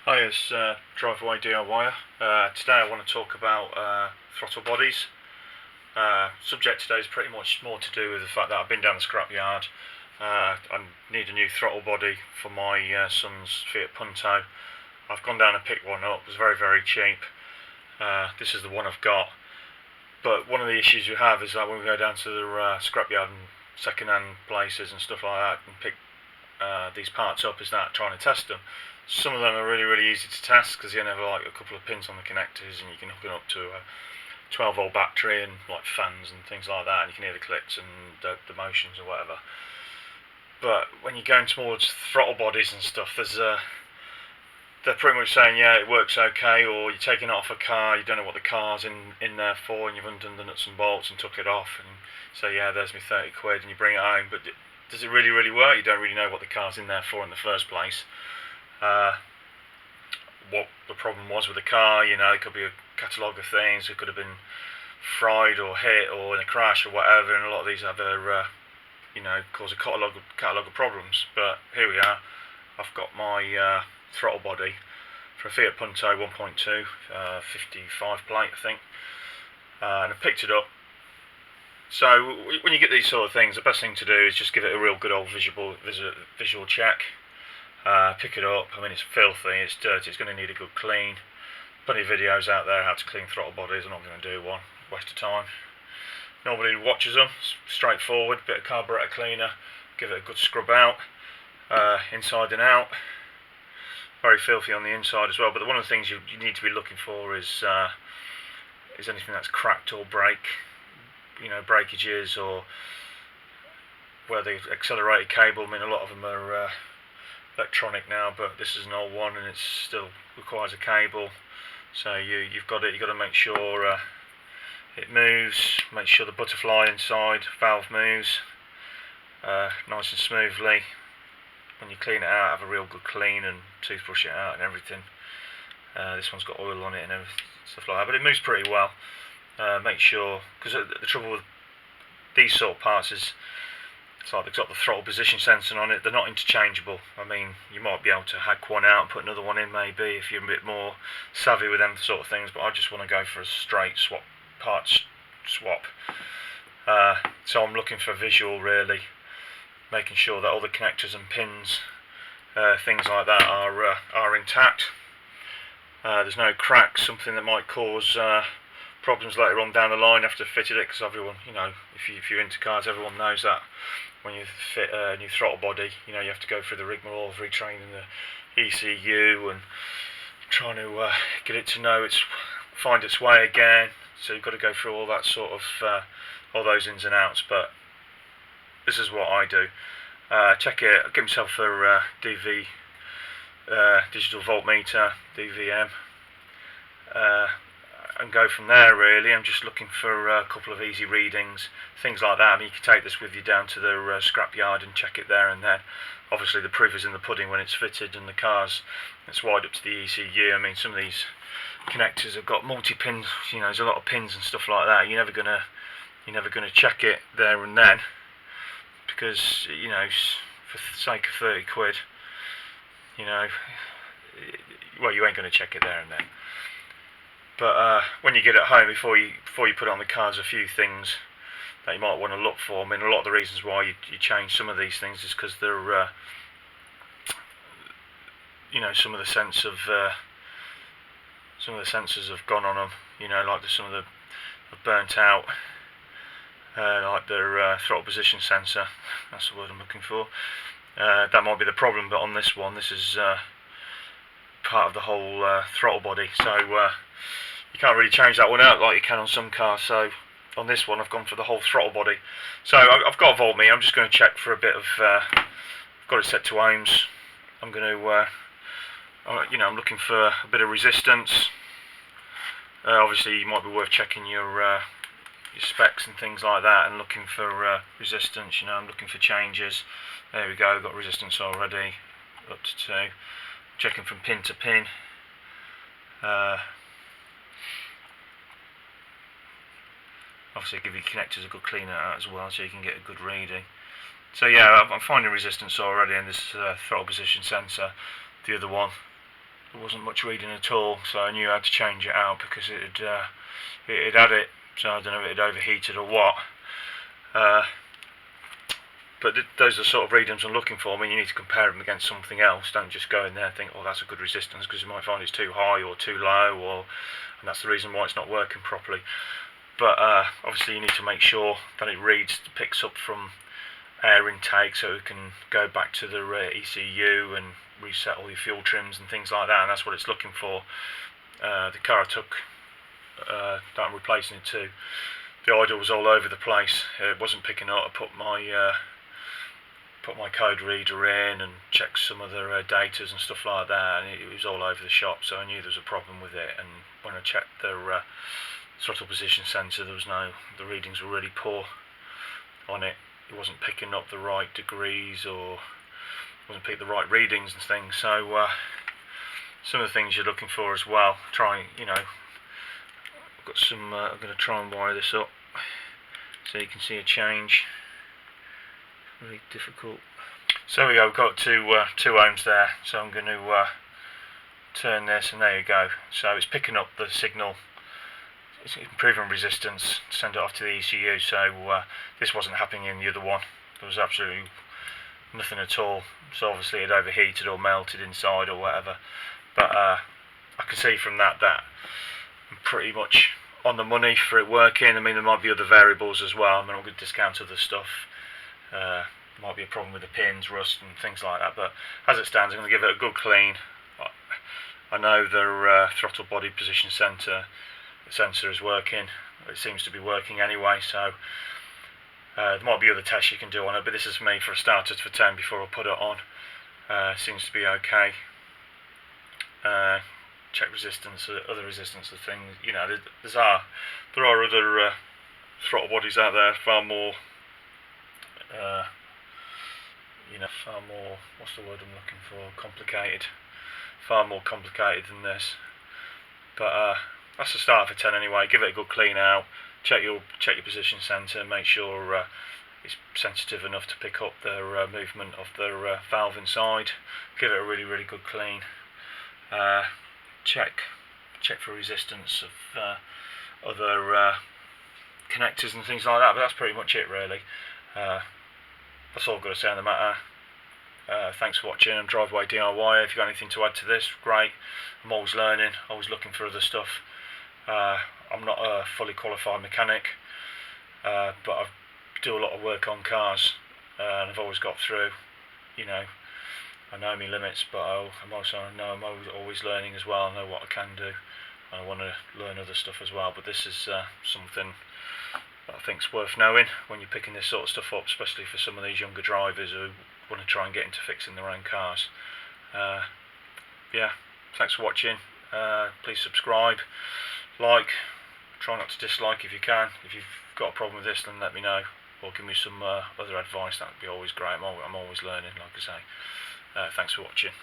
Hi, it's Driveway DIYer. Today I want to talk about throttle bodies. Subject today is pretty much more to do with the fact that I've been down the scrapyard. I need a new throttle body for my son's Fiat Punto. I've gone down and picked one up. It was very, very cheap. This is the one I've got. But one of the issues we have is that when we go down to the scrapyard and second-hand places and stuff like that and pick these parts up, is that trying to test them. Some of them are really, really easy to test because you only have like a couple of pins on the connectors and you can hook it up to a 12-volt battery and like fans and things like that, and you can hear the clicks and the motions or whatever. But when you're going towards throttle bodies and stuff, they're pretty much saying, yeah, it works okay, or you're taking it off a car, you don't know what the car's in there for, and you've undone the nuts and bolts and took it off, and say, yeah, there's me 30 quid, and you bring it home, but does it really, really work? You don't really know what the car's in there for in the first place. What the problem was with the car, it could be a catalogue of things. It could have been fried or hit or in a crash or whatever, and a lot of these have cause a catalogue of problems. But here we are. I've got my throttle body for a Fiat Punto 1.2, 55 plate, I think, and I picked it up. So when you get these sort of things, the best thing to do is just give it a real good old visual check. Pick it up. I mean, it's filthy, it's dirty, it's going to need a good clean. Plenty of videos out there how to clean throttle bodies. I'm not going to do one, waste of time. Nobody watches them. It's straightforward. Bit of carburetor cleaner, give it a good scrub out, inside and out. Very filthy on the inside as well. But one of the things you need to be looking for is anything that's cracked or breakages, or where the accelerator cable. I mean, a lot of them are electronic now, but this is an old one and it still requires a cable. So you've got to make sure it moves, make sure the butterfly inside valve moves nice and smoothly. When you clean it out, have a real good clean and toothbrush it out and everything. This one's got oil on it and everything, stuff like that, but it moves pretty well. Make sure, because the trouble with these sort of parts is it's like they've got the throttle position sensor on it. They're not interchangeable. I mean, you might be able to hack one out and put another one in maybe if you're a bit more savvy with them sort of things, but I just want to go for a straight parts swap. So I'm looking for visual, really, making sure that all the connectors and pins, things like that, are intact. There's no cracks, something that might cause problems later on down the line after fitted it, because everyone, if you're into cars, everyone knows that when you fit a new throttle body, you have to go through the rigmarole of retraining the ECU and trying to get it to find its way again. So you've got to go through all that sort of all those ins and outs. But this is what I do. Check it. Get myself a DV digital voltmeter, DVM. And go from there, really. I'm just looking for a couple of easy readings, things like that. I mean, you can take this with you down to the scrapyard and check it there and then. Obviously the proof is in the pudding when it's fitted and it's wired up to the ECU. I mean, some of these connectors have got multi-pins, there's a lot of pins and stuff like that. You're never gonna check it there and then, because for the sake of 30 quid, well, you ain't gonna check it there and then. But when you get it home, before you put it on the car, there's a few things that you might want to look for. I mean, a lot of the reasons why you change some of these things is because they're, some of the sensors have gone on them. Like some of the have burnt out, like their throttle position sensor. That's the word I'm looking for. That might be the problem, but on this one, this is part of the whole throttle body. So you can't really change that one out like you can on some cars. So on this one I've gone for the whole throttle body. So I've got a voltmeter. I'm just going to check for a bit of I've got it set to ohms. I'm going to I'm looking for a bit of resistance. Obviously it might be worth checking your specs and things like that and looking for resistance. I'm looking for changes. There we go, got resistance already up to 2. Checking from pin to pin. Obviously give your connectors a good clean out as well, so you can get a good reading. So yeah, I'm finding resistance already in this throttle position sensor. The other one there wasn't much reading at all, so I knew I had to change it out because it had it, so I don't know if it had overheated or what. But those are the sort of readings I'm looking for. I mean, you need to compare them against something else. Don't just go in there and think, oh, that's a good resistance, because you might find it's too high or too low, and that's the reason why it's not working properly. But obviously you need to make sure that it picks up from air intake, so it can go back to the ECU and reset all your fuel trims and things like that, and that's what it's looking for. The car I took that I'm replacing it to, the idle was all over the place. It wasn't picking up. I put my code reader in and checked some other datas and stuff like that, and it was all over the shop, so I knew there was a problem with it. And when I checked the throttle position sensor, the readings were really poor on it. It wasn't picking up the right degrees, or wasn't picking the right readings and things. So some of the things you're looking for as well. I've got some. I'm going to try and wire this up so you can see a change. Really difficult. So we go. We've got 2 ohms there. So I'm going to turn this, and there you go. So it's picking up the signal. It's improving resistance to send it off to the ECU. So this wasn't happening in the other one. There was absolutely nothing at all. So obviously it overheated or melted inside or whatever. But I can see from that I'm pretty much on the money for it working. I mean, there might be other variables as well. I mean, I'm going to discount other stuff. Might be a problem with the pins, rust and things like that. But as it stands, I'm going to give it a good clean. I know the throttle body position sensor is working. It seems to be working anyway, so there might be other tests you can do on it, but this is me for a starter for 10 before I put it on. Seems to be okay. Check resistance, other resistance of things. You know, there are other throttle bodies out there far more, what's the word I'm looking for? Complicated. Far more complicated than this. But that's a start for 10 anyway. Give it a good clean out. Check your position sensor. Make sure it's sensitive enough to pick up the movement of the valve inside. Give it a really good clean. Check for resistance of other connectors and things like that. But that's pretty much it, really. That's all I've got to say on the matter. Thanks for watching. I'm Driveway DIY. If you've got anything to add to this, great. I'm always learning, always looking for other stuff. I'm not a fully qualified mechanic, but I do a lot of work on cars, and I've always got through. You know, I know my limits, but I'm always learning as well. I know what I can do, and I want to learn other stuff as well. But this is something that I think's worth knowing when you're picking this sort of stuff up, especially for some of these younger drivers who want to try and get into fixing their own cars. Yeah, thanks for watching. Please subscribe, like, try not to dislike if you can. If you've got a problem with this, then let me know, or give me some other advice. That would be always great. I'm always learning, like I say. Thanks for watching.